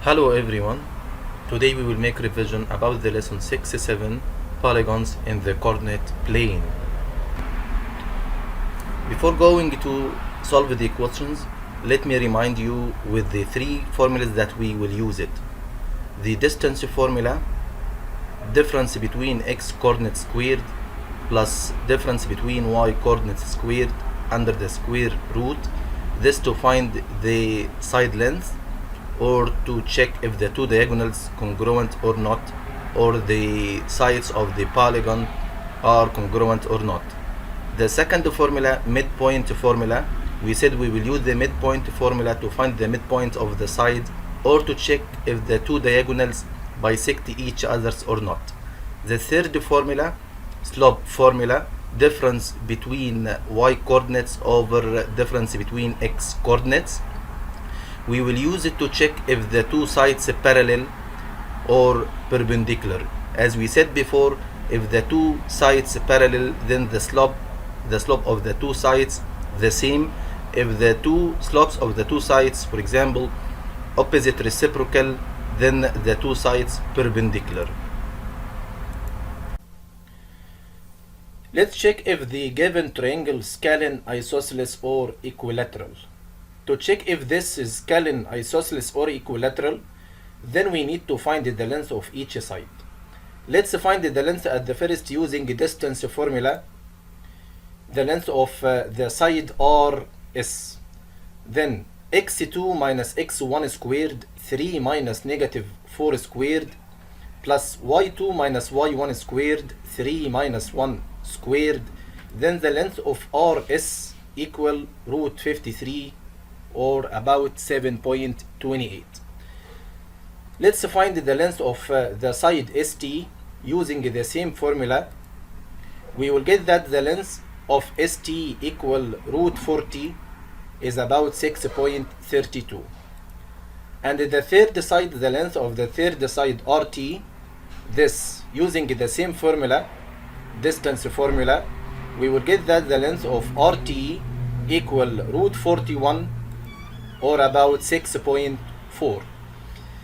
Hello everyone. Today we will make revision about the lesson 6-7 polygons in the coordinate plane. Before going to solve the equations, let me remind you with the three formulas that we will use it. The distance formula, difference between x coordinate squared plus difference between y coordinate squared under the square root, this to find the side length or to check if the two diagonals congruent or not, or the sides of the polygon are congruent or not. The second formula, midpoint formula, we said we will use the midpoint formula to find the midpoint of the side or to check if the two diagonals bisect each other or not. The third formula, slope formula, difference between y coordinates over difference between x coordinates. We will use it to check if the two sides are parallel or perpendicular. As we said before, if the two sides are parallel, then the slope of the two sides the same. If the two slopes of the two sides, for example, opposite reciprocal, then the two sides perpendicular. Let's check if the given triangle scalene, isosceles, or equilateral. To check if this is scalene, isosceles, or equilateral, then we need to find the length of each side. Let's find the length at the first using distance formula. The length of the side RS. Then x2 minus x1 squared, 3 minus negative 4 squared, plus y2 minus y1 squared, 3 minus 1 squared. Then the length of RS equal root 53, or about 7.28. Let's find the length of the side ST using the same formula. We will get that the length of ST equal root 40 is about 6.32. And the third side, the length of the third side RT, this using the same formula, distance formula, we will get that the length of RT equal root 41, or about 6.4.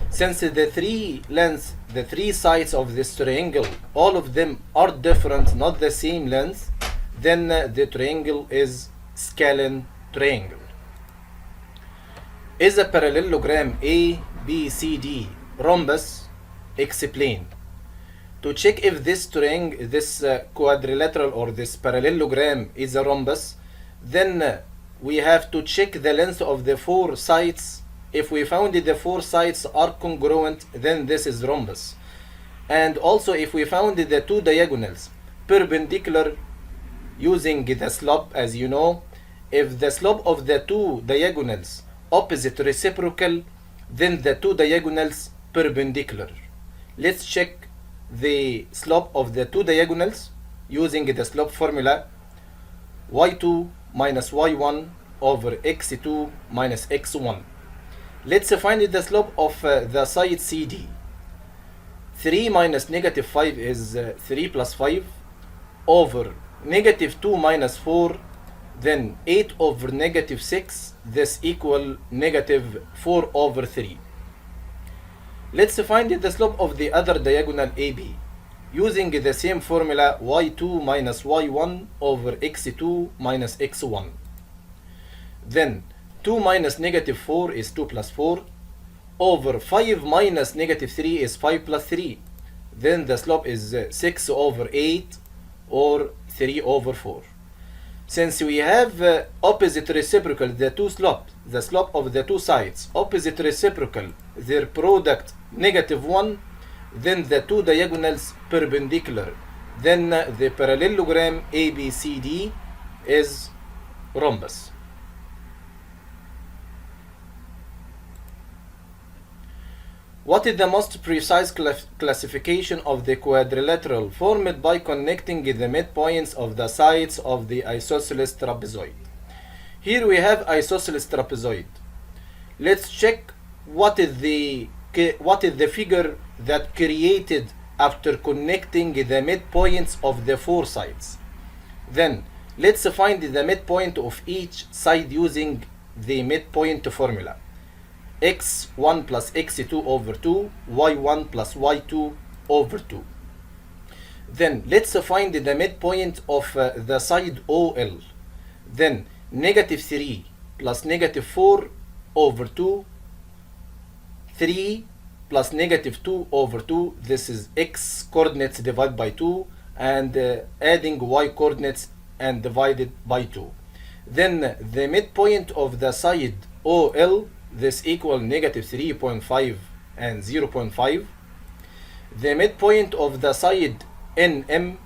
Since the three lengths, the three sides of this triangle, all of them are different, not the same length, then the triangle is scalene triangle. Is a parallelogram ABCD rhombus? Explain. To check if this triangle, this quadrilateral or this parallelogram is a rhombus, then we have to check the length of the four sides. If we found the four sides are congruent, then this is rhombus. And also if we found the two diagonals perpendicular using the slope, as you know, if the slope of the two diagonals opposite reciprocal, then the two diagonals perpendicular. Let's check the slope of the two diagonals using the slope formula, y2 minus y1 over x2 minus x1. Let's find the slope of the side CD. 3 minus negative 5 is 3 plus 5 over negative 2 minus 4, then 8 over negative 6, this equal negative 4 over 3. Let's find the slope of the other diagonal AB using the same formula, y2 minus y1 over x2 minus x1. Then 2 minus negative 4 is 2 plus 4 over 5 minus negative 3 is 5 plus 3. Then the slope is 6 over 8, or 3 over 4. Since we have opposite reciprocal, the two slopes, the slope of the two sides, opposite reciprocal, their product negative 1, then the two diagonals perpendicular, then the parallelogram ABCD is rhombus. What is the most precise classification of the quadrilateral formed by connecting the midpoints of the sides of the isosceles trapezoid? Here we have isosceles trapezoid. Let's check what is the figure that created after connecting the midpoints of the four sides. Then let's find the midpoint of each side using the midpoint formula. x1 plus x2 over 2, y1 plus y2 over 2. Then let's find the midpoint of the side OL. Then negative 3 plus negative 4 over 2, 3 plus negative 2 over 2, this is x coordinates divided by 2, and adding y coordinates and divided by 2. Then the midpoint of the side OL, this equal negative 3.5 and 0.5. The midpoint of the side NM,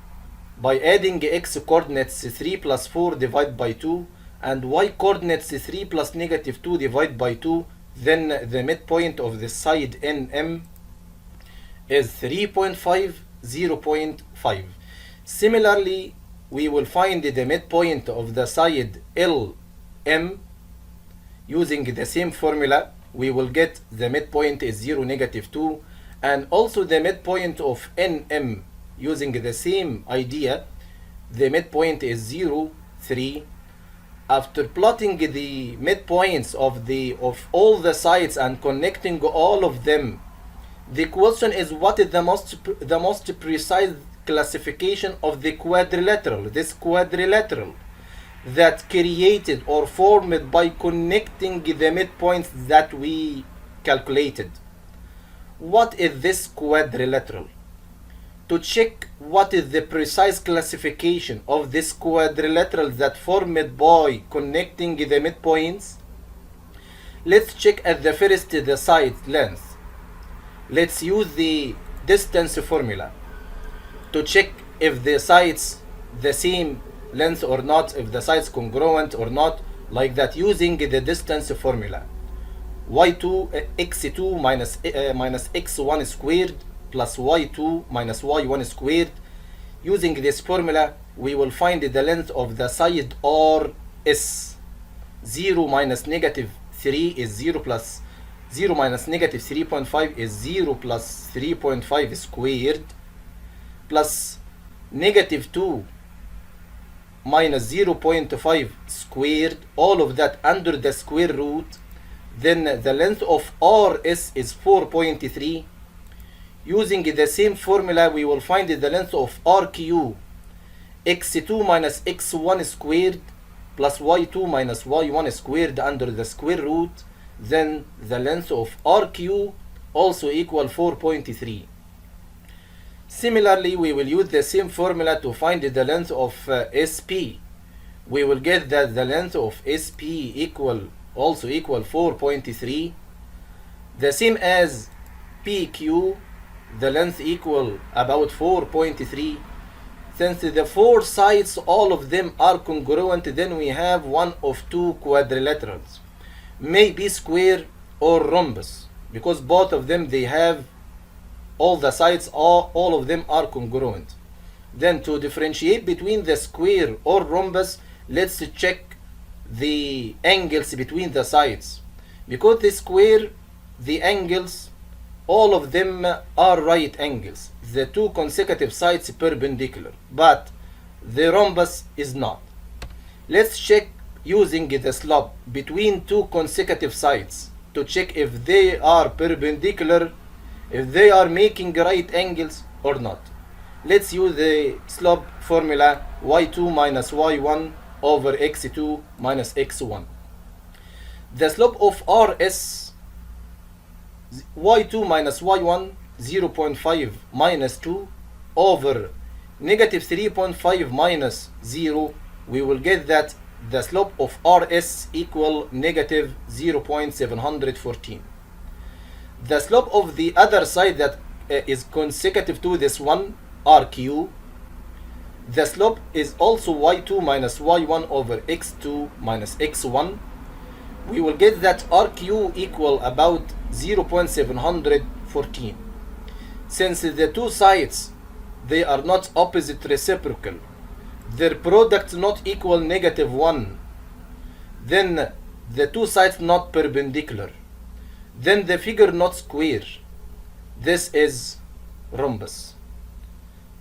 by adding x coordinates 3 plus 4 divided by 2 and y coordinates 3 plus negative 2 divided by 2, then the midpoint of the side NM is 3.5, 0.5. Similarly, we will find the midpoint of the side LM using the same formula. We will get the midpoint is 0, negative 2, and also the midpoint of NM using the same idea. The midpoint is 0, 3. After plotting the midpoints of all the sides and connecting all of them, the question is what is the most precise classification of the quadrilateral, this quadrilateral that created or formed by connecting the midpoints that we calculated. What is this quadrilateral? To check what is the precise classification of this quadrilateral that formed by connecting the midpoints, let's check at the first the side length. Let's use the distance formula to check if the sides the same length or not, if the sides congruent or not, like that, using the distance formula. x2 minus x1 squared plus y2 minus y1 squared. Using this formula, we will find the length of the side RS. 0 minus negative 3 is 0 plus 0 minus negative 3.5 is 0 plus 3.5 squared plus negative 2 minus 0.5 squared, all of that under the square root. Then the length of RS is 4.3. Using the same formula, we will find the length of RQ, x2 minus x1 squared plus y2 minus y1 squared under the square root. Then the length of RQ also equal 4.3. Similarly, we will use the same formula to find the length of SP. We will get that the length of SP also equal 4.3. The same as PQ, the length equal about 4.3. Since the four sides, all of them are congruent, then we have one of two quadrilaterals, maybe square or rhombus, because both of them they have all the sides, all of them are congruent. Then to differentiate between the square or rhombus, let's check the angles between the sides. Because the square, the angles, all of them are right angles, the two consecutive sides perpendicular, but the rhombus is not. Let's check using the slope between two consecutive sides to check if they are perpendicular, if they are making right angles or not. Let's use the slope formula y2 minus y1 over x2 minus x1. The slope of RS, y2 minus y1, 0.5 minus 2 over negative 3.5 minus 0, we will get that the slope of RS equal negative 0.714. The slope of the other side that is consecutive to this one, RQ, the slope is also y2 minus y1 over x2 minus x1. We will get that RQ equal about 0.714. Since the two sides, they are not opposite reciprocal, their product not equal negative 1, then the two sides not perpendicular, then the figure not square. This is rhombus.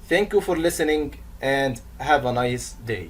Thank you for listening and have a nice day.